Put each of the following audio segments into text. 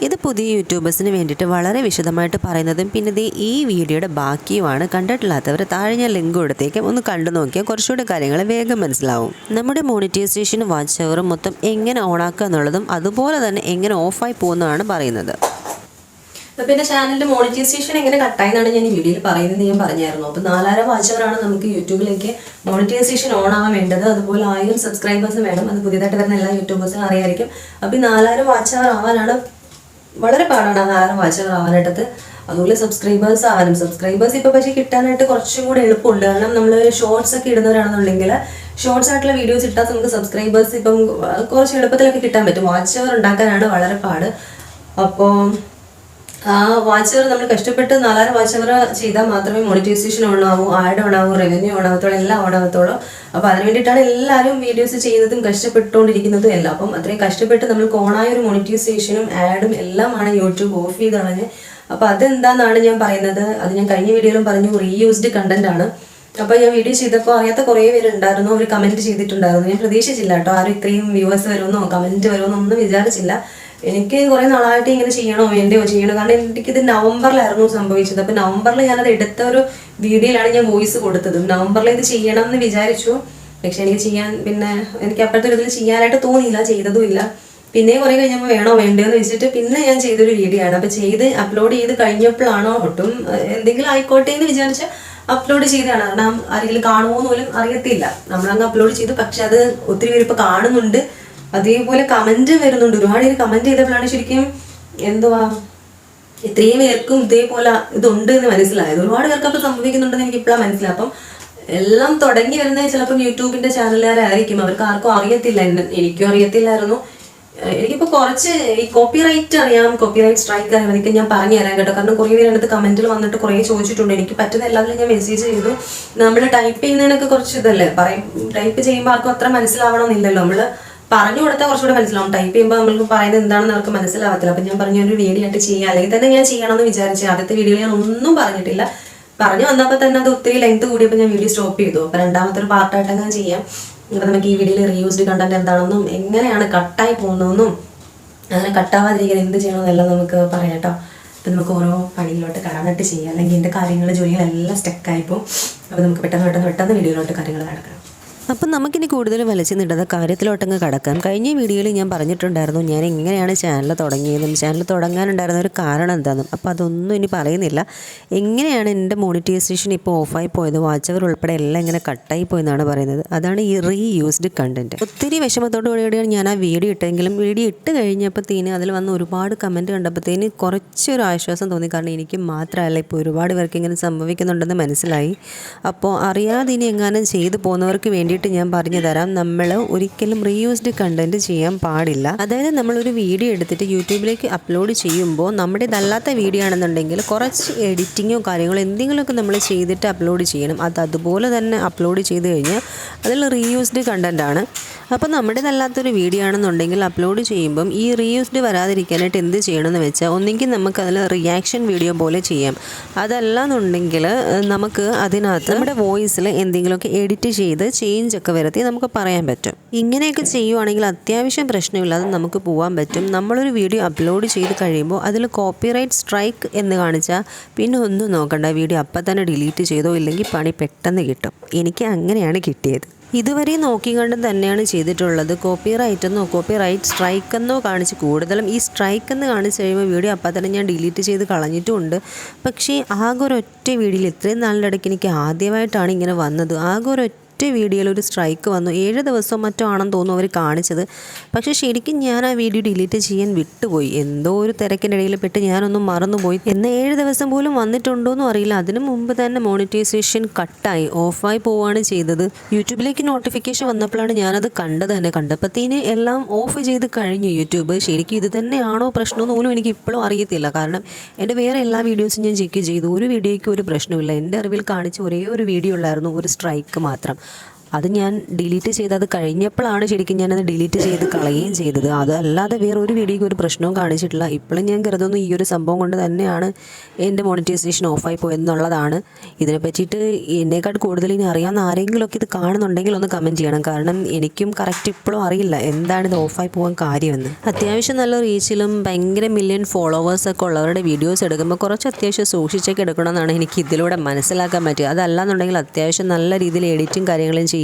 ഇത് പുതിയ യൂട്യൂബേഴ്സിന് വേണ്ടിയിട്ട് വളരെ വിശദമായിട്ട് പറയുന്നതും പിന്നെ ഈ വീഡിയോയുടെ ബാക്കിയുമാണ്. കണ്ടിട്ടില്ലാത്തവർ താഴെ ഞാൻ ലിങ്ക് കൊടുത്തേക്കും, ഒന്ന് കണ്ടു നോക്കിയാൽ കുറച്ചുകൂടി കാര്യങ്ങൾ വേഗം മനസ്സിലാവും. നമ്മുടെ മോണിറ്റൈസേഷനും വാച്ച് അവറും മൊത്തം എങ്ങനെ ഓണാക്കുക എന്നുള്ളതും അതുപോലെ തന്നെ എങ്ങനെ ഓഫായി പോകുന്നതാണ് പറയുന്നത്. പിന്നെ ചാനലിന്റെ മോണിറ്റൈസേഷൻ എങ്ങനെ കട്ടായി എന്നാണ് ഞാൻ ഈ വീഡിയോയിൽ പറയുന്നത് ഞാൻ പറഞ്ഞായിരുന്നു. അപ്പോൾ 4000 വാച്ചവറാണ് നമുക്ക് യൂട്യൂബിലേക്ക് മോണിറ്റൈസേഷൻ ഓൺ ആവാൻ വേണ്ടത്. അതുപോലെ 1000 സബ്സ്ക്രൈബേഴ്സും വേണം. അത് പുതിയതായിട്ട് വരുന്ന എല്ലാ യൂട്യൂബേഴ്സും അറിയായിരിക്കും. അപ്പോൾ ഈ 4000 വാച്ചവർ ആവാനാണ് വളരെ പാടാണ്. ആ 4000 വാച്ചവർ ആവാനായിട്ടത്. അതുപോലെ സബ്സ്ക്രൈബേഴ്സ് ആവാനും സബ്സ്ക്രൈബേഴ്സ് ഇപ്പോൾ പക്ഷേ കിട്ടാനായിട്ട് കുറച്ചും കൂടെ എളുപ്പമുണ്ട്. കാരണം നമ്മൾ ഷോർട്സ് ഒക്കെ ഇടുന്നവരാണെന്നുണ്ടെങ്കിൽ ഷോർട്സ് ആയിട്ടുള്ള വീഡിയോസ് ഇട്ടാൽ നമുക്ക് സബ്സ്ക്രൈബേഴ്സ് ഇപ്പം കുറച്ച് എളുപ്പത്തിലൊക്കെ കിട്ടാൻ പറ്റും. വാച്ചവർ ഉണ്ടാക്കാനാണ് വളരെ പാട്. അപ്പോൾ ആ വാച്ചവർ നമ്മൾ കഷ്ടപ്പെട്ട് 4000 വാച്ചവർ ചെയ്താൽ മാത്രമേ മോണിറ്റൈസേഷൻ ഓണാവൂ, ആഡ് ഓണാവൂ, റവന്യൂ ഓണാവത്തോളം എല്ലാം ഓണാവത്തോളൂ. അപ്പോൾ അതിന് വേണ്ടിയിട്ടാണ് എല്ലാവരും വീഡിയോസ് ചെയ്യുന്നതും കഷ്ടപ്പെട്ടുകൊണ്ടിരിക്കുന്നതും എല്ലാം. അപ്പം അത്രയും കഷ്ടപ്പെട്ട് നമ്മൾക്ക് ഓണായ ഒരു മോണിറ്റൈസേഷനും ആഡും എല്ലാമാണ് യൂട്യൂബ് ഓഫ് ചെയ്ത് കളഞ്ഞ്. അപ്പോൾ അതെന്താണെന്നാണ് ഞാൻ പറയുന്നത്. അത് ഞാൻ കഴിഞ്ഞ വീഡിയോയിലും പറഞ്ഞു, റീയൂസ്ഡ് കണ്ടന്റ് ആണ്. അപ്പോൾ ഞാൻ വീഡിയോ ചെയ്തപ്പോൾ അറിയാത്ത കുറേ പേരുണ്ടായിരുന്നു, അവർ കമൻറ്റ് ചെയ്തിട്ടുണ്ടായിരുന്നു. ഞാൻ പ്രതീക്ഷിച്ചില്ല കേട്ടോ, ആരും ഇത്രയും വ്യൂവേഴ്സ് വരുമെന്നോ കമൻറ്റ് വരുമെന്നോ ഒന്നും വിചാരിച്ചില്ല. എനിക്ക് കുറേ നാളായിട്ട് ഇങ്ങനെ ചെയ്യണോ വേണ്ടയോ ചെയ്യണോ, കാരണം എനിക്കിത് നവംബറിലായിരുന്നു സംഭവിച്ചത്. അപ്പോൾ നവംബറിൽ ഞാനത് എടുത്ത ഒരു വീഡിയോയിലാണ് ഞാൻ വോയിസ് കൊടുത്തത്. നവംബറിൽ ഇത് ചെയ്യണം എന്ന് വിചാരിച്ചു, പക്ഷെ എനിക്ക് ചെയ്യാൻ എനിക്ക് അപ്പോഴത്തെ ഒരു ഇതിൽ ചെയ്യാനായിട്ട് തോന്നിയില്ല, ചെയ്തതുമില്ല. പിന്നെ കുറേ കഴിഞ്ഞപ്പോൾ വേണോ വേണ്ടയോ എന്ന് വെച്ചിട്ട് പിന്നെ ഞാൻ ചെയ്തൊരു വീഡിയോ ആണ്. അപ്പോൾ ചെയ്ത് അപ്ലോഡ് ചെയ്ത് കഴിഞ്ഞപ്പോഴാണോ ഒട്ടും എന്തെങ്കിലും ആയിക്കോട്ടെ എന്ന് വിചാരിച്ച് അപ്ലോഡ് ചെയ്തതാണ്. കാരണം ആരെങ്കിലും കാണുമോ എന്ന് പോലും അറിയത്തില്ല. നമ്മളങ്ങ് അപ്ലോഡ് ചെയ്തു. പക്ഷെ അത് ഒത്തിരി പേര് ഇപ്പോൾ കാണുന്നുണ്ട്, അതേപോലെ കമന്റ് വരുന്നുണ്ട്. ഒരുപാട് പേര് കമന്റ് ചെയ്തപ്പോഴാണ് ശരിക്കും എന്തുവാ ഇത്രയും പേർക്കും ഇതേപോലെ ഇതുണ്ട് എന്ന് മനസ്സിലായത്. ഒരുപാട് പേർക്ക് അപ്പോൾ സംഭവിക്കുന്നുണ്ടെന്ന് എനിക്ക് ഇപ്പോഴാണ് മനസ്സിലായി. അപ്പം എല്ലാം തുടങ്ങി വരുന്നത് ചിലപ്പം യൂട്യൂബിന്റെ ചാനലുകാരായിരിക്കും. അവർക്ക് ആർക്കും അറിയത്തില്ല, എനിക്കും അറിയത്തില്ലായിരുന്നു. എനിക്കിപ്പോൾ കുറച്ച് ഈ കോപ്പിറൈറ്റ് അറിയാം, കോപ്പിറൈറ്റ് സ്ട്രൈക്ക് അറിയാം. അതൊക്കെ ഞാൻ പറഞ്ഞു തരാം കേട്ടോ. കാരണം കുറേ പേര് അടുത്ത് കമന്റിൽ വന്നിട്ട് കുറേ ചോദിച്ചിട്ടുണ്ട്. എനിക്ക് പറ്റുന്ന എല്ലാവരും ഞാൻ മെസ്സേജ് ചെയ്തു. നമ്മൾ ടൈപ്പ് ചെയ്യുന്നതിനൊക്കെ കുറച്ച് ഇതല്ലേ ടൈപ്പ് ചെയ്യുമ്പോൾ ആർക്കും അത്ര മനസ്സിലാവണമെന്നില്ലല്ലോ. നമ്മൾ പറഞ്ഞു കൊടുത്താൽ കുറച്ചുകൂടെ മനസ്സിലാവും. ടൈപ്പ് ചെയ്യുമ്പോൾ നമ്മൾക്ക് പറയുന്നത് എന്താണെന്ന് അവർക്ക് മനസ്സിലാവത്തില്ല. അപ്പം ഞാൻ പറഞ്ഞു ഒരു വീഡിയോ ആയിട്ട് ചെയ്യാം, അല്ലെങ്കിൽ തന്നെ ഞാൻ ചെയ്യണമെന്ന് വിചാരിച്ചു. ആദ്യത്തെ വീഡിയോയിൽ ഞാൻ ഒന്നും പറഞ്ഞിട്ടില്ല. പറഞ്ഞു വന്നപ്പോൾ തന്നെ അത് ഒത്തിരി ലെങ്ത് കൂടിയപ്പോൾ ഞാൻ വീഡിയോ സ്റ്റോപ്പ് ചെയ്തു. അപ്പോൾ രണ്ടാമത്തെ ഒരു പാർട്ടായിട്ട് അങ്ങനെ ചെയ്യാം. അപ്പോൾ നമുക്ക് ഈ വീഡിയോയിൽ റീയൂസ്ഡ് കണ്ടന്റ് എന്താണെന്നും എങ്ങനെയാണ് കട്ടായി പോകുന്നതെന്നും അങ്ങനെ കട്ടാവാതിരിക്കാൻ എന്ത് ചെയ്യണമെന്നെല്ലാം നമുക്ക് പറയാം കേട്ടോ. അപ്പം നമുക്ക് ഓരോ പണിയിലോട്ട് കടന്നിട്ട് ചെയ്യാം, അല്ലെങ്കിൽ എൻ്റെ കാര്യങ്ങൾ ജോലികളെല്ലാം സ്റ്റക്കായിപ്പോൾ. അപ്പോൾ നമുക്ക് പെട്ടെന്ന് വീഡിയോയിലോട്ട് കാര്യങ്ങൾ നടക്കണം. അപ്പം നമുക്കിനി കൂടുതൽ വലിച്ചു നീട്ടാതെ കാര്യത്തിലോട്ടങ്ങ് കടക്കാം. കഴിഞ്ഞ വീഡിയോയിൽ ഞാൻ പറഞ്ഞിട്ടുണ്ടായിരുന്നു ഞാൻ എങ്ങനെയാണ് ചാനൽ തുടങ്ങിയതും ചാനൽ തുടങ്ങാനുണ്ടായിരുന്ന ഒരു കാരണം എന്താണെന്നും. അപ്പോൾ അതൊന്നും ഇനി പറയുന്നില്ല. എങ്ങനെയാണ് എൻ്റെ മോണിറ്റൈസേഷൻ ഇപ്പോൾ ഓഫായി പോയത്, വാച്ചവർ ഉൾപ്പെടെ എല്ലാം ഇങ്ങനെ കട്ടായി പോയെന്നാണ് പറയുന്നത്. അതാണ് ഈ റീയൂസ്ഡ് കണ്ടൻറ്റ്. ഒത്തിരി വിഷമത്തോടു കൂടിയാണ് ഞാൻ ആ വീഡിയോ ഇട്ടെങ്കിലും വീഡിയോ ഇട്ട് കഴിഞ്ഞപ്പോഴത്തേന് അതിൽ വന്ന് ഒരുപാട് കമൻറ്റ് കണ്ടപ്പോഴത്തേന് കുറച്ചൊരു ആശ്വാസം തോന്നി. കാരണം എനിക്ക് മാത്രമല്ല, ഇപ്പോൾ ഒരുപാട് പേർക്ക് ഇങ്ങനെ സംഭവിക്കുന്നുണ്ടെന്ന് മനസ്സിലായി. അപ്പോൾ അറിയാതെ ഇനി എങ്ങാനും ചെയ്തു പോകുന്നവർക്ക് വേണ്ടി ഞാൻ പറഞ്ഞു തരാം. നമ്മൾ ഒരിക്കലും റീയൂസ്ഡ് കണ്ടന്റ് ചെയ്യാൻ പാടില്ല. അതായത് നമ്മളൊരു വീഡിയോ എടുത്തിട്ട് യൂട്യൂബിലേക്ക് അപ്ലോഡ് ചെയ്യുമ്പോൾ നമ്മുടേതല്ലാത്ത വീഡിയോ ആണെന്നുണ്ടെങ്കിൽ കുറച്ച് എഡിറ്റിങ്ങോ കാര്യങ്ങളോ എന്തെങ്കിലുമൊക്കെ നമ്മൾ ചെയ്തിട്ട് അപ്ലോഡ് ചെയ്യണം. അതുപോലെ തന്നെ അപ്ലോഡ് ചെയ്ത് കഴിഞ്ഞാൽ അതിൽ റീയൂസ്ഡ് കണ്ടന്റ് ആണ്. അപ്പോൾ നമ്മുടേതല്ലാത്തൊരു വീഡിയോ ആണെന്നുണ്ടെങ്കിൽ അപ്ലോഡ് ചെയ്യുമ്പം ഈ റീയൂസ്ഡ് വരാതിരിക്കാനായിട്ട് എന്ത് ചെയ്യണമെന്ന് വെച്ചാൽ, ഒന്നെങ്കിൽ നമുക്കതിൽ റിയാക്ഷൻ വീഡിയോ പോലെ ചെയ്യാം. അതല്ലാന്നുണ്ടെങ്കിൽ നമുക്ക് അതിനകത്ത് നമ്മുടെ വോയിസിൽ എന്തെങ്കിലുമൊക്കെ എഡിറ്റ് ചെയ്ത് ചേഞ്ചൊക്കെ വരുത്തി നമുക്ക് പറയാൻ പറ്റും. ഇങ്ങനെയൊക്കെ ചെയ്യുവാണെങ്കിൽ അത്യാവശ്യം പ്രശ്നമില്ലാതെ നമുക്ക് പോകാൻ പറ്റും. നമ്മളൊരു വീഡിയോ അപ്ലോഡ് ചെയ്ത് കഴിയുമ്പോൾ അതിൽ കോപ്പിറൈറ്റ് സ്ട്രൈക്ക് എന്ന് കാണിച്ചാൽ പിന്നെ ഒന്നും നോക്കണ്ട, വീഡിയോ അപ്പം തന്നെ ഡിലീറ്റ് ചെയ്തോ, ഇല്ലെങ്കിൽ പണി പെട്ടെന്ന് കിട്ടും. എനിക്ക് അങ്ങനെയാണ് കിട്ടിയത്. ഇതുവരെ നോക്കിക്കണ്ടും തന്നെയാണ് ചെയ്തിട്ടുള്ളത്. കോപ്പിറൈറ്റെന്നോ കോപ്പിറൈറ്റ് സ്ട്രൈക്കെന്നോ കാണിച്ച്, കൂടുതലും ഈ സ്ട്രൈക്കെന്ന് കാണിച്ച് കഴിയുമ്പോൾ വീഡിയോ അപ്പം തന്നെ ഞാൻ ഡിലീറ്റ് ചെയ്ത് കളഞ്ഞിട്ടുമുണ്ട്. പക്ഷേ ആകെ ഒരൊറ്റ വീഡിയോയിൽ ഇത്രയും നാളിൻ്റെ ഇടയ്ക്ക് എനിക്ക് ആദ്യമായിട്ടാണ് ഇങ്ങനെ വന്നത്. ആകെ ഒരൊറ്റ വീഡിയോയിൽ ഒരു സ്ട്രൈക്ക് വന്നു. 7 ദിവസം മറ്റോ ആണെന്ന് തോന്നുന്നു അവർ കാണിച്ചത്. പക്ഷേ ശരിക്കും ഞാൻ ആ വീഡിയോ ഡിലീറ്റ് ചെയ്യാൻ വിട്ടുപോയി. എന്തോ ഒരു തിരക്കിൻ്റെ ഇടയിൽ പെട്ട് ഞാനൊന്നും മറന്നുപോയി. എന്നാൽ 7 ദിവസം പോലും വന്നിട്ടുണ്ടോയെന്നും അറിയില്ല. അതിനു മുമ്പ് തന്നെ മോണിറ്റൈസേഷൻ കട്ടായി ഓഫായി പോവുകയാണ് ചെയ്തത്. യൂട്യൂബിലേക്ക് നോട്ടിഫിക്കേഷൻ വന്നപ്പോഴാണ് ഞാനത് കണ്ടത് തന്നെ. കണ്ടപ്പോഴത്തേന് എല്ലാം ഓഫ് ചെയ്ത് കഴിഞ്ഞു യൂട്യൂബ്. ശരിക്കും ഇത് തന്നെയാണോ പ്രശ്നമെന്ന് പോലും എനിക്ക് ഇപ്പോഴും അറിയത്തില്ല. കാരണം എൻ്റെ വേറെ എല്ലാ വീഡിയോസും ഞാൻ ചെക്ക് ചെയ്തു, ഒരു വീഡിയോയ്ക്ക് ഒരു പ്രശ്നമില്ല. എൻ്റെ അറിവിൽ കാണിച്ച ഒരേ ഒരു വീഡിയോ ഉള്ളായിരുന്നു, ഒരു സ്ട്രൈക്ക് മാത്രം. അത് ഞാൻ ഡിലീറ്റ് ചെയ്തത് കഴിഞ്ഞപ്പോഴാണ് ശരിക്കും ഞാനത് ഡിലീറ്റ് ചെയ്ത് കളയുകയും ചെയ്തത്. അതല്ലാതെ വേറെ ഒരു വീഡിയോയ്ക്ക് ഒരു പ്രശ്നവും കാണിച്ചിട്ടില്ല. ഇപ്പോഴും ഞാൻ കരുതുന്നു ഈ ഒരു സംഭവം കൊണ്ട് തന്നെയാണ് എൻ്റെ മോണിറ്റൈസേഷൻ ഓഫായി പോയെന്നുള്ളതാണ്. ഇതിനെ പറ്റിയിട്ട് എന്നേക്കാൾ കൂടുതൽ ഇനി അറിയാവുന്ന ആരെങ്കിലുമൊക്കെ ഇത് കാണുന്നുണ്ടെങ്കിൽ ഒന്ന് കമൻറ്റ് ചെയ്യണം. കാരണം എനിക്കും കറക്റ്റ് ഇപ്പോഴും അറിയില്ല എന്താണ് ഇത് ഓഫായി പോകാൻ കാര്യമെന്ന്. അത്യാവശ്യം നല്ല റീച്ചിലും ഭയങ്കര മില്യൺ ഫോളോവേഴ്സൊക്കെ ഉള്ളവരുടെ വീഡിയോസ് എടുക്കുമ്പോൾ കുറച്ച് അത്യാവശ്യം സൂക്ഷിച്ചൊക്കെ എടുക്കണമെന്നാണ് എനിക്ക് ഇതിലൂടെ മനസ്സിലാക്കാൻ പറ്റുക. അതല്ലാന്നുണ്ടെങ്കിൽ അത്യാവശ്യം നല്ല രീതിയിൽ എഡിറ്റും കാര്യങ്ങളും ചെയ്യുക,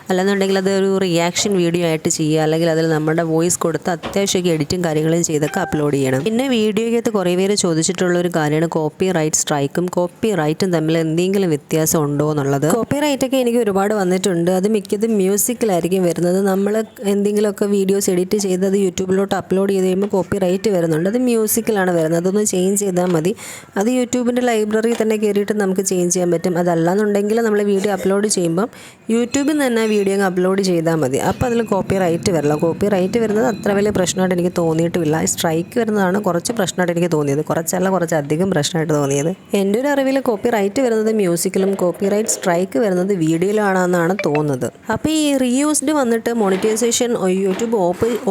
അല്ലെന്നുണ്ടെങ്കിൽ അതൊരു റിയാക്ഷൻ വീഡിയോ ആയിട്ട് ചെയ്യുക, അല്ലെങ്കിൽ അതിൽ നമ്മുടെ വോയിസ് കൊടുത്ത് അത്യാവശ്യമൊക്കെ എഡിറ്റും കാര്യങ്ങളും ചെയ്തൊക്കെ അപ്ലോഡ് ചെയ്യണം. പിന്നെ വീഡിയോയ്ക്കകത്ത് കുറേ പേര് ചോദിച്ചിട്ടുള്ളൊരു കാര്യമാണ് കോപ്പി റൈറ്റ് സ്ട്രൈക്കും കോപ്പി റൈറ്റും തമ്മിൽ എന്തെങ്കിലും വ്യത്യാസം ഉണ്ടോ എന്നുള്ളത്. കോപ്പി റൈറ്റൊക്കെ എനിക്ക് ഒരുപാട് വന്നിട്ടുണ്ട്. അത് മിക്കതും മ്യൂസിക്കിലായിരിക്കും വരുന്നത്. നമ്മൾ എന്തെങ്കിലുമൊക്കെ വീഡിയോസ് എഡിറ്റ് ചെയ്ത് അത് യൂട്യൂബിലോട്ട് അപ്ലോഡ് ചെയ്ത് കഴിയുമ്പോൾ കോപ്പി റൈറ്റ് വരുന്നുണ്ട്. അത് മ്യൂസിക്കിലാണ് വരുന്നത്. അതൊന്ന് ചേഞ്ച് ചെയ്താൽ മതി. അത് യൂട്യൂബിൻ്റെ ലൈബ്രറി തന്നെ കയറിയിട്ട് നമുക്ക് ചേഞ്ച് ചെയ്യാൻ പറ്റും. അതല്ലാന്നുണ്ടെങ്കിൽ നമ്മൾ വീഡിയോ അപ്ലോഡ് ചെയ്യുമ്പം യൂട്യൂബിൽ തന്നെ വീഡിയോ അപ്ലോഡ് ചെയ്താൽ മതി. അപ്പോൾ അതിൽ കോപ്പി റൈറ്റ് വരില്ല. കോപ്പി റൈറ്റ് വരുന്നത് അത്ര വലിയ പ്രശ്നമായിട്ട് എനിക്ക് തോന്നിയിട്ടുമില്ല. സ്ട്രൈക്ക് വരുന്നതാണ് കുറച്ച് പ്രശ്നമായിട്ട് എനിക്ക് തോന്നിയത്. കുറച്ചധികം പ്രശ്നമായിട്ട് തോന്നിയത്. എൻ്റെ ഒരു അറിവിൽ കോപ്പി റൈറ്റ് വരുന്നത് മ്യൂസിക്കിലും കോപ്പി റൈറ്റ് സ്ട്രൈക്ക് വരുന്നത് വീഡിയോയിലാണെന്നാണ് തോന്നുന്നത്. അപ്പോൾ ഈ റീയൂസ്ഡ് വന്നിട്ട് മോണിറ്റൈസേഷൻ യൂട്യൂബ്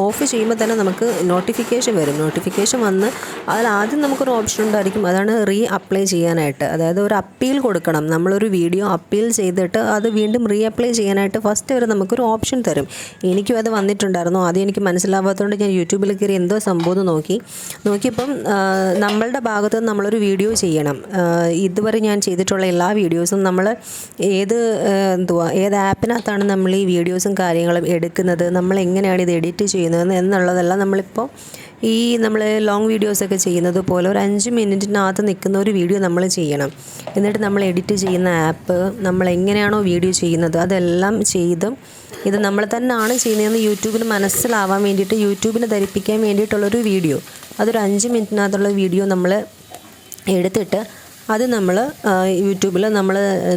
ഓഫ് ചെയ്യുമ്പോൾ തന്നെ നമുക്ക് നോട്ടിഫിക്കേഷൻ വരും. നോട്ടിഫിക്കേഷൻ വന്ന് അതിൽ ആദ്യം നമുക്കൊരു ഓപ്ഷൻ ഉണ്ടായിരിക്കും. അതാണ് റീ അപ്ലൈ ചെയ്യാനായിട്ട്. അതായത് ഒരു അപ്പീൽ കൊടുക്കണം. നമ്മളൊരു വീഡിയോ അപ്പീൽ ചെയ്തിട്ട് അത് വീണ്ടും റീ അപ്ലൈ ചെയ്യാനായിട്ട് ഫസ്റ്റ് അവർ നമുക്കൊരു ഓപ്ഷൻ തരും. എനിക്കും അത് വന്നിട്ടുണ്ടായിരുന്നു. ആദ്യം എനിക്ക് മനസ്സിലാവാത്തതുകൊണ്ട് ഞാൻ യൂട്യൂബിൽ കയറി എന്തോ സംഭവം നോക്കിയപ്പം നമ്മളുടെ ഭാഗത്ത് നമ്മളൊരു വീഡിയോ ചെയ്യണം. ഇതുവരെ ഞാൻ ചെയ്തിട്ടുള്ള എല്ലാ വീഡിയോസും നമ്മൾ ഏത് ആപ്പിനകത്താണ് നമ്മൾ ഈ വീഡിയോസും കാര്യങ്ങളും എടുക്കുന്നത്, നമ്മൾ എങ്ങനെയാണ് ഇത് എഡിറ്റ് ചെയ്യുന്നത് എന്നുള്ളതെല്ലാം നമ്മളിപ്പോൾ നമ്മൾ ലോങ് വീഡിയോസൊക്കെ ചെയ്യുന്നത് പോലെ ഒരു 5 മിനിറ്റിനകത്ത് നിൽക്കുന്ന ഒരു വീഡിയോ നമ്മൾ ചെയ്യണം. എന്നിട്ട് നമ്മൾ എഡിറ്റ് ചെയ്യുന്ന ആപ്പ്, നമ്മൾ എങ്ങനെയാണോ വീഡിയോ ചെയ്യുന്നത് അതെല്ലാം ചെയ്ത് ഇത് നമ്മൾ തന്നെയാണ് ചെയ്യുന്നതെന്ന് യൂട്യൂബിന് മനസ്സിലാവാൻ വേണ്ടിയിട്ട്, യൂട്യൂബിനെ ധരിപ്പിക്കാൻ വേണ്ടിയിട്ടുള്ളൊരു വീഡിയോ. അതൊരു 5 മിനിറ്റിനകത്തുള്ള വീഡിയോ നമ്മൾ എടുത്തിട്ട് അത് നമ്മൾ യൂട്യൂബിൽ നമ്മൾ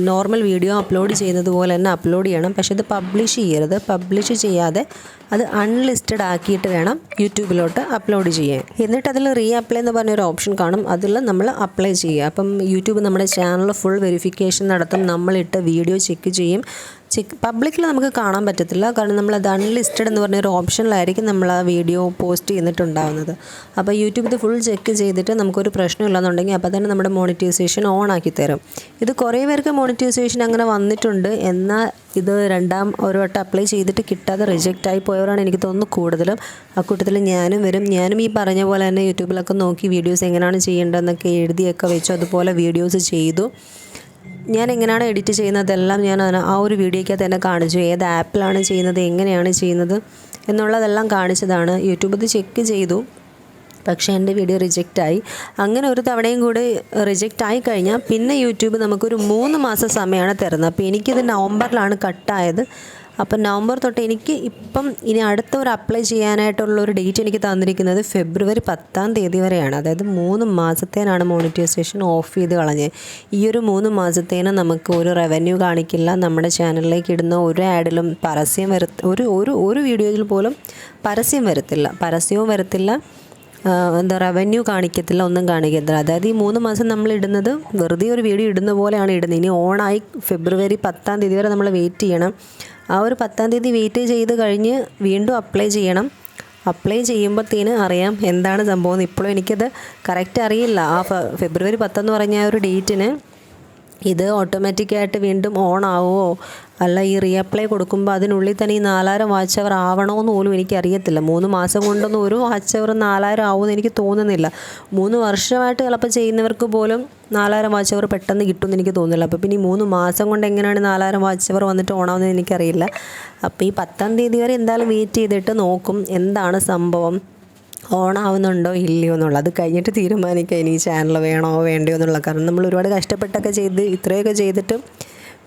നോർമൽ വീഡിയോ അപ്ലോഡ് ചെയ്യുന്നത് പോലെ തന്നെ അപ്ലോഡ് ചെയ്യണം. പക്ഷേ ഇത് പബ്ലിഷ് ചെയ്യരുത്. പബ്ലിഷ് ചെയ്യാതെ അത് അൺലിസ്റ്റഡ് ആക്കിയിട്ട് വേണം യൂട്യൂബിലോട്ട് അപ്ലോഡ് ചെയ്യാൻ. എന്നിട്ട് അതിൽ റീ അപ്ലൈ എന്ന് പറഞ്ഞൊരു ഓപ്ഷൻ കാണും. അതിൽ നമ്മൾ അപ്ലൈ ചെയ്യുക. അപ്പം യൂട്യൂബ് നമ്മുടെ ചാനൽ ഫുൾ വെരിഫിക്കേഷൻ നടത്തും. നമ്മളിട്ട വീഡിയോ ചെക്ക് ചെയ്യും. പബ്ലിക്കിൽ നമുക്ക് കാണാൻ പറ്റത്തില്ല. കാരണം നമ്മളത് അൺലിസ്റ്റഡ് എന്ന് പറഞ്ഞൊരു ഓപ്ഷനിലായിരിക്കും നമ്മൾ ആ വീഡിയോ പോസ്റ്റ് ചെയ്തിട്ടുണ്ടാകുന്നത്. അപ്പോൾ യൂട്യൂബ് ഇത് ഫുൾ ചെക്ക് ചെയ്തിട്ട് നമുക്കൊരു പ്രശ്നമില്ലെന്നുണ്ടെങ്കിൽ അപ്പോൾ തന്നെ നമ്മുടെ മോണിറ്റൈസേഷൻ ഓൺ ആക്കി തരും. ഇത് കുറേ പേർക്ക് മോണിറ്റൈസേഷൻ അങ്ങനെ വന്നിട്ടുണ്ട്. എന്നാൽ ഇത് ഒരു വട്ടം അപ്ലൈ ചെയ്തിട്ട് കിട്ടാതെ റിജക്റ്റ് ആയി പോയവരാണ് എനിക്ക് തോന്നുന്നു കൂടുതലും. അക്കൂട്ടത്തിൽ ഞാനും ഈ പറഞ്ഞ പോലെ തന്നെ യൂട്യൂബിലൊക്കെ നോക്കി വീഡിയോസ് എങ്ങനെയാണ് ചെയ്യേണ്ടതെന്നൊക്കെ എഴുതിയൊക്കെ വെച്ചു. അതുപോലെ വീഡിയോസ് ചെയ്തു. ഞാൻ എങ്ങനെയാണ് എഡിറ്റ് ചെയ്യുന്നതെല്ലാം ഞാൻ ആ ഒരു വീഡിയോയ്ക്കകത്ത് തന്നെ കാണിച്ചു. ഏത് ആപ്പിലാണ് ചെയ്യുന്നത്, എങ്ങനെയാണ് ചെയ്യുന്നത് എന്നുള്ളതെല്ലാം കാണിച്ചതാണ്. യൂട്യൂബ് ഇത് ചെക്ക് ചെയ്തു. പക്ഷേ എൻ്റെ വീഡിയോ റിജക്റ്റായി. അങ്ങനെ ഒരു തവണയും കൂടി റിജക്റ്റ് ആയി കഴിഞ്ഞാൽ പിന്നെ യൂട്യൂബ് നമുക്കൊരു 3 മാസം സമയമാണ് തരുന്നത്. അപ്പോൾ എനിക്കിത് നവംബറിലാണ് കട്ടായത്. അപ്പം നവംബർ തൊട്ട് എനിക്ക് ഇനി അടുത്ത ഒരു അപ്ലൈ ചെയ്യാനായിട്ടുള്ളൊരു ഡേറ്റ് എനിക്ക് തന്നിരിക്കുന്നത് ഫെബ്രുവരി 10-ാം തീയതി വരെയാണ്. അതായത് 3 മാസത്തേനാണ് മോണിറ്റൈസേഷൻ ഓഫ് ചെയ്ത് കളഞ്ഞത്. ഈ ഒരു 3 മാസത്തേന് നമുക്ക് ഒരു റവന്യൂ കാണിക്കില്ല. നമ്മുടെ ചാനലിലേക്ക് ഇടുന്ന ഒരു ആഡിലും പരസ്യം ഒരു വീഡിയോയിൽ പോലും പരസ്യം വരത്തില്ല. റവന്യൂ കാണിക്കത്തില്ല, ഒന്നും കാണിക്കത്തില്ല. അതായത് ഈ 3 മാസം നമ്മൾ ഇടുന്നത് വെറുതെ ഒരു വീഡിയോ ഇടുന്ന പോലെയാണ് ഇടുന്നത്. ഇനി ഓണായി ഫെബ്രുവരി 10-ാം തീയതി വരെ നമ്മൾ വെയിറ്റ് ചെയ്യണം. ആ ഒരു 10-ാം തീയതി വെയിറ്റ് ചെയ്ത് കഴിഞ്ഞ് വീണ്ടും അപ്ലൈ ചെയ്യണം. അപ്ലൈ ചെയ്യുമ്പോഴത്തേന് അറിയാം എന്താണ് സംഭവം. ഇപ്പോഴും എനിക്കത് കറക്റ്റ് അറിയില്ല. ആ ഫെബ്രുവരി 10 എന്ന് പറഞ്ഞ ആ ഒരു ഡേറ്റിന് ഇത് ഓട്ടോമാറ്റിക്കായിട്ട് വീണ്ടും ഓൺ ആവുമോ, അല്ല ഈ റീ അപ്ലൈ കൊടുക്കുമ്പോൾ അതിനുള്ളിൽ തന്നെ ഈ 4000 വാച്ച് അവർ ആവണമെന്ന് പോലും എനിക്കറിയത്തില്ല. 3 മാസം കൊണ്ടൊന്നും ഒരു വാച്ച് അവർ 4000 ആവുമെന്ന് എനിക്ക് തോന്നുന്നില്ല. 3 വർഷമായിട്ട് ചിലപ്പോൾ ചെയ്യുന്നവർക്ക് പോലും 4000 വാച്ച് അവർ പെട്ടെന്ന് കിട്ടുമെന്ന് എനിക്ക് തോന്നുന്നില്ല. അപ്പോൾ പിന്നെ ഈ 3 മാസം കൊണ്ട് എങ്ങനെയാണ് 4000 വാച്ച് അവർ വന്നിട്ട് ഓണാവുന്നത് എനിക്കറിയില്ല. അപ്പോൾ ഈ 10-ാം തീയതി വരെ എന്തായാലും വെയിറ്റ് ചെയ്തിട്ട് നോക്കും എന്താണ് സംഭവം, ഓണാവുന്നുണ്ടോ ഇല്ലയോ എന്നുള്ളത്. അത് കഴിഞ്ഞിട്ട് തീരുമാനിക്കാം ഇനി ഈ ചാനൽ വേണോ വേണ്ടയോ എന്നുള്ളത്. കാരണം നമ്മൾ ഒരുപാട് കഷ്ടപ്പെട്ടൊക്കെ ചെയ്ത് ഇത്രയൊക്കെ ചെയ്തിട്ട്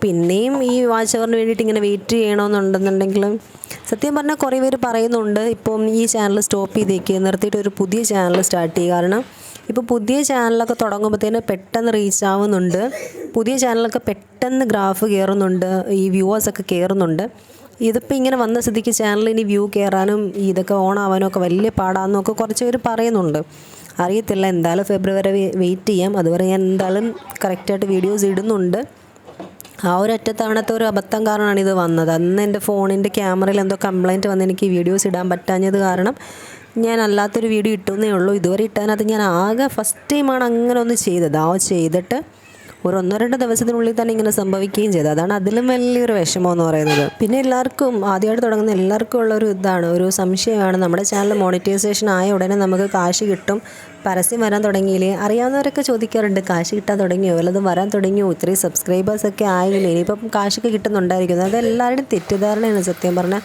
പിന്നെയും ഈ വാച്ച് അവറിന് വേണ്ടിയിട്ട് ഇങ്ങനെ വെയിറ്റ് ചെയ്യണമെന്നുണ്ടെന്നുണ്ടെങ്കിലും സത്യം പറഞ്ഞാൽ കുറേ പേര് പറയുന്നുണ്ട് ഇപ്പം ഈ ചാനൽ സ്റ്റോപ്പ് ചെയ്തേക്ക്, നിർത്തിയിട്ട് ഒരു പുതിയ ചാനൽ സ്റ്റാർട്ട് ചെയ്യുക. കാരണം ഇപ്പോൾ പുതിയ ചാനലൊക്കെ തുടങ്ങുമ്പോഴത്തേന് പെട്ടെന്ന് റീച്ച് ആവുന്നുണ്ട്. പുതിയ ചാനലൊക്കെ പെട്ടെന്ന് ഗ്രാഫ് കയറുന്നുണ്ട്, ഈ വ്യൂവേഴ്സൊക്കെ കയറുന്നുണ്ട്. ഇതിപ്പോൾ ഇങ്ങനെ വന്ന സ്ഥിതിക്ക് ചാനൽ ഇനി വ്യൂ കയറാനും ഇതൊക്കെ ഓൺ ആവാനും ഒക്കെ വലിയ പാടാണെന്നൊക്കെ കുറച്ച് പേര് പറയുന്നുണ്ട്. അറിയത്തില്ല, എന്തായാലും ഫെബ്രുവരി വെയിറ്റ് ചെയ്യാം. അതുവരെ ഞാൻ എന്തായാലും കറക്റ്റായിട്ട് വീഡിയോസ് ഇടുന്നുണ്ട്. ആ ഒരു ഒറ്റത്തവണത്തെ ഒരു അബദ്ധം കാരണമാണ് ഇത് വന്നത്. അന്ന് എൻ്റെ ഫോണിൻ്റെ ക്യാമറയിൽ എന്തോ കംപ്ലയിൻറ്റ് വന്ന് എനിക്ക് വീഡിയോസ് ഇടാൻ പറ്റാഞ്ഞത് കാരണം ഞാൻ അല്ലാത്തൊരു വീഡിയോ ഇട്ടുന്നേ ഉള്ളൂ. ഇതുവരെ ഇട്ടാനകത്ത് ഞാൻ ആകെ ഫസ്റ്റ് ടൈമാണ് അങ്ങനെ ഒന്ന് ചെയ്തത്. ചെയ്തിട്ട് ഒരു 1-2 ദിവസത്തിനുള്ളിൽ തന്നെ ഇങ്ങനെ സംഭവിക്കുകയും ചെയ്തു. അതാണ് അതിലും വലിയൊരു വിഷമം എന്ന് പറയുന്നത്. പിന്നെ എല്ലാവർക്കും ആദ്യമായിട്ട് തുടങ്ങുന്ന എല്ലാവർക്കും ഉള്ളൊരു ഒരു സംശയമാണ്, നമ്മുടെ ചാനൽ മോണിറ്റൈസേഷൻ ആയ ഉടനെ നമുക്ക് കാശ് കിട്ടും, പരസ്യം വരാൻ തുടങ്ങിയില്ലേ? അറിയാവുന്നവരൊക്കെ ചോദിക്കാറുണ്ട്, കാശ് കിട്ടാൻ തുടങ്ങിയോ, വല്ലതും വരാൻ തുടങ്ങിയോ, ഇത്രയും സബ്സ്ക്രൈബേഴ്സൊക്കെ ആയില്ലേ, ഇനിയിപ്പം കാശൊക്കെ കിട്ടുന്നുണ്ടായിരിക്കുന്നത്. അത് എല്ലാവരുടെയും തെറ്റിദ്ധാരണയാണ് സത്യം പറഞ്ഞാൽ.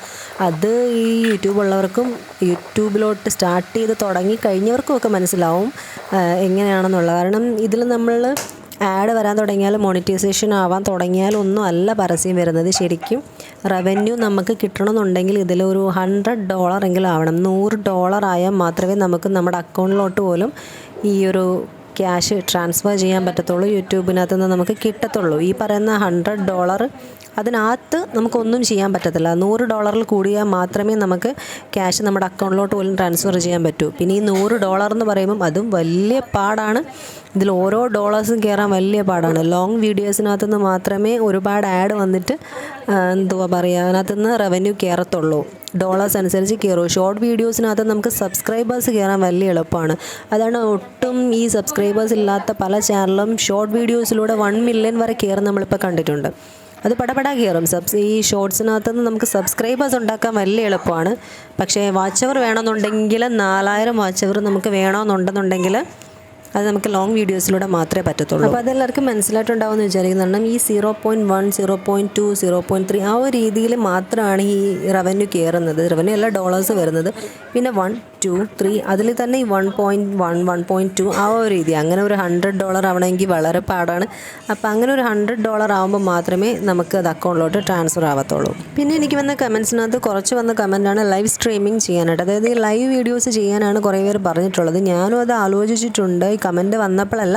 അത് ഈ യൂട്യൂബ് ഉള്ളവർക്കും യൂട്യൂബിലോട്ട് സ്റ്റാർട്ട് ചെയ്ത് തുടങ്ങി കഴിഞ്ഞവർക്കും ഒക്കെ മനസ്സിലാവും എങ്ങനെയാണെന്നുള്ളത്. കാരണം ഇതിൽ നമ്മൾ ആഡ് വരാൻ തുടങ്ങിയാൽ, മോണിറ്റൈസേഷൻ ആവാൻ തുടങ്ങിയാൽ ഒന്നും അല്ല പരസ്യം വരുന്നത്. ശരിക്കും റവന്യൂ നമുക്ക് കിട്ടണമെന്നുണ്ടെങ്കിൽ ഇതിലൊരു $100 എങ്കിലും ആവണം. $100 ആയാൽ മാത്രമേ നമുക്ക് നമ്മുടെ അക്കൗണ്ടിലോട്ട് പോലും ഈ ഒരു ക്യാഷ് ട്രാൻസ്ഫർ ചെയ്യാൻ പറ്റത്തുള്ളൂ, യൂട്യൂബിനകത്ത് നിന്ന് നമുക്ക് കിട്ടത്തുള്ളൂ. ഈ പറയുന്ന $100 അതിനകത്ത് നമുക്കൊന്നും ചെയ്യാൻ പറ്റത്തില്ല. $100 കൂടിയാൽ മാത്രമേ നമുക്ക് ക്യാഷ് നമ്മുടെ അക്കൗണ്ടിലോട്ട് പോലും ട്രാൻസ്ഫർ ചെയ്യാൻ പറ്റൂ. പിന്നെ ഈ $100 എന്ന് പറയുമ്പം അതും വലിയ പാടാണ്. ഇതിൽ ഓരോ ഡോളേഴ്സും കയറാൻ വലിയ പാടാണ്. ലോങ് വീഡിയോസിനകത്ത് നിന്ന് മാത്രമേ ഒരുപാട് ആഡ് വന്നിട്ട് അതിനകത്ത് നിന്ന് റവന്യൂ കയറത്തുള്ളൂ. ഡോളേഴ്സ് അനുസരിച്ച് കയറും. ഷോർട്ട് വീഡിയോസിനകത്ത് നമുക്ക് സബ്സ്ക്രൈബേഴ്സ് കയറാൻ വലിയ എളുപ്പമാണ്. അതാണ് ഒട്ടും ഈ സബ്സ്ക്രൈബേഴ്സ് ഇല്ലാത്ത പല ചാനലും ഷോർട്ട് വീഡിയോസിലൂടെ 1 മില്യൺ വരെ കയറും നമ്മളിപ്പോൾ കണ്ടിട്ടുണ്ട്. അത് പടപട കയറും. ഈ ഷോർട്സിനകത്ത് നിന്ന് നമുക്ക് സബ്സ്ക്രൈബേഴ്സ് ഉണ്ടാക്കാൻ വലിയ എളുപ്പമാണ്. പക്ഷേ വാച്ച് അവർ വേണമെന്നുണ്ടെങ്കിൽ 4000 വാച്ച് അവർ നമുക്ക് വേണമെന്നുണ്ടെന്നുണ്ടെങ്കിൽ അത് നമുക്ക് ലോങ് വീഡിയോസിലൂടെ മാത്രമേ പറ്റത്തുള്ളൂ. അപ്പോൾ അതെല്ലാവർക്കും മനസ്സിലായിട്ടുണ്ടാവുമെന്ന് വിചാരിക്കുന്നുണ്ട്. ഈ 0.1, 0.2, 0.3 ആ ഒരു രീതിയിൽ മാത്രമാണ് ഈ റവന്യൂ കയറുന്നത്. റവന്യൂ അല്ല ഡോളേഴ്സ് വരുന്നത്. പിന്നെ 1, 2, 3 അതിൽ തന്നെ ഈ 1.1, 1.2 ആ ഒരു രീതി. അങ്ങനെ ഒരു $100 ആവണമെങ്കിൽ വളരെ പാടാണ്. അപ്പോൾ അങ്ങനെ ഒരു $100 ആകുമ്പോൾ മാത്രമേ നമുക്ക് അത് അക്കൗണ്ടിലോട്ട് ട്രാൻസ്ഫർ ആവത്തുള്ളൂ. പിന്നെ എനിക്ക് വന്ന കമൻസിനകത്ത് കുറച്ച് വന്ന കമൻറ്റാണ് ലൈവ് സ്ട്രീമിങ് ചെയ്യാനായിട്ട്. അതായത് ഈ ലൈവ് വീഡിയോസ് ചെയ്യാനാണ് കുറേ പേര് പറഞ്ഞിട്ടുള്ളത്. ഞാനും അത് ആലോചിച്ചിട്ടുണ്ട്. ഈ കമൻറ്റ് വന്നപ്പോഴല്ല,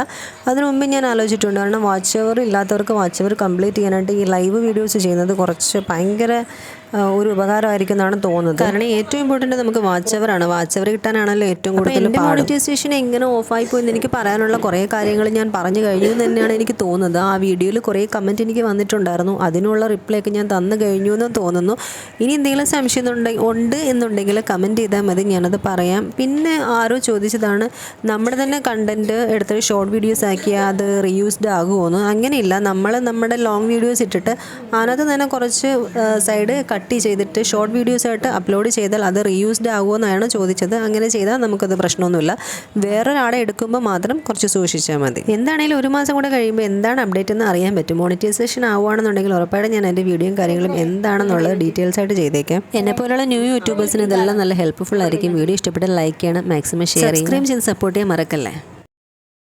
അതിനു മുമ്പ് ഞാൻ ആലോചിച്ചിട്ടുണ്ട്. കാരണം വാച്ച് അവർ ഇല്ലാത്തവർക്ക് വാച്ച് അവർ കംപ്ലീറ്റ് ചെയ്യാനായിട്ട് ഈ ലൈവ് വീഡിയോസ് ചെയ്യുന്നത് കുറച്ച് ഭയങ്കര ഒരു ഉപകാരമായിരിക്കും എന്നാണ് തോന്നുന്നത്. കാരണം ഏറ്റവും ഇമ്പോർട്ടൻ്റ് നമുക്ക് വാച്ച് അവറാണ്. വാച്ച് അവർ കിട്ടാനാണല്ലോ ഏറ്റവും കൂടുതൽ. മോണിറ്റൈസേഷൻ എങ്ങനെ ഓഫായി പോയെന്ന് എനിക്ക് പറയാനുള്ള കുറേ കാര്യങ്ങൾ ഞാൻ പറഞ്ഞു കഴിഞ്ഞു എന്ന് തന്നെയാണ് എനിക്ക് തോന്നുന്നത്. ആ വീഡിയോയിൽ കുറേ കമൻറ്റ് എനിക്ക് വന്നിട്ടുണ്ടായിരുന്നു. അതിനുള്ള റിപ്ലൈ ഒക്കെ ഞാൻ തന്നു കഴിഞ്ഞു എന്ന് തോന്നുന്നു. ഇനി എന്തെങ്കിലും സംശയം ഉണ്ട് എന്നുണ്ടെങ്കിൽ കമൻറ്റ് ചെയ്താൽ മതി, ഞാനത് പറയാം. പിന്നെ ആരോ ചോദിച്ചതാണ്, നമ്മുടെ തന്നെ കണ്ടൻറ്റ് എടുത്തൊരു ഷോർട്ട് വീഡിയോസ് ആക്കിയാൽ അത് റീയൂസ്ഡ് ആകുമോയെന്ന്. അങ്ങനെയില്ല. നമ്മുടെ ലോങ് വീഡിയോസ് ഇട്ടിട്ട് അതിനകത്ത് തന്നെ കുറച്ച് സൈഡ് കട്ട് ചെയ്തിട്ട് ഷോർട്ട് വീഡിയോസായിട്ട് അപ്ലോഡ് ചെയ്താൽ അത് റീയൂസ്ഡ് ആകുമെന്നാണ് ചോദിച്ചത്. അങ്ങനെ ചെയ്താൽ നമുക്കത് പ്രശ്നമൊന്നുമില്ല. വേറൊരാളെ എടുക്കുമ്പോൾ മാത്രം കുറച്ച് സൂക്ഷിച്ചാൽ മതി. എന്താണെങ്കിലും 1 മാസം കൂടെ കഴിയുമ്പോൾ എന്താണ് അപ്ഡേറ്റ് എന്ന് അറിയാൻ പറ്റും. മോണിറ്റൈസേഷൻ ആവുകയാണെന്നുണ്ടെങ്കിൽ ഉറപ്പായിട്ടും ഞാൻ എൻ്റെ വീഡിയോയും കാര്യങ്ങളും എന്താണെന്നുള്ളത് ഡീറ്റെയിൽസ് ആയിട്ട് ചെയ്തേക്കാം. എന്നെപ്പോലുള്ള ന്യൂ യൂട്യൂബേഴ്സിന് ഇതെല്ലാം നല്ല ഹെൽപ്ഫുൾ ആയിരിക്കും. വീഡിയോ ഇഷ്ടപ്പെട്ടാൽ ലൈക്ക് ചെയ്യണം, മാക്സിമം ഷെയർ ചെയ്യണം, സബ്സ്ക്രൈബ് ചെയ്ത് സപ്പോർട്ട് ചെയ്യാൻ മറക്കല്ലേ.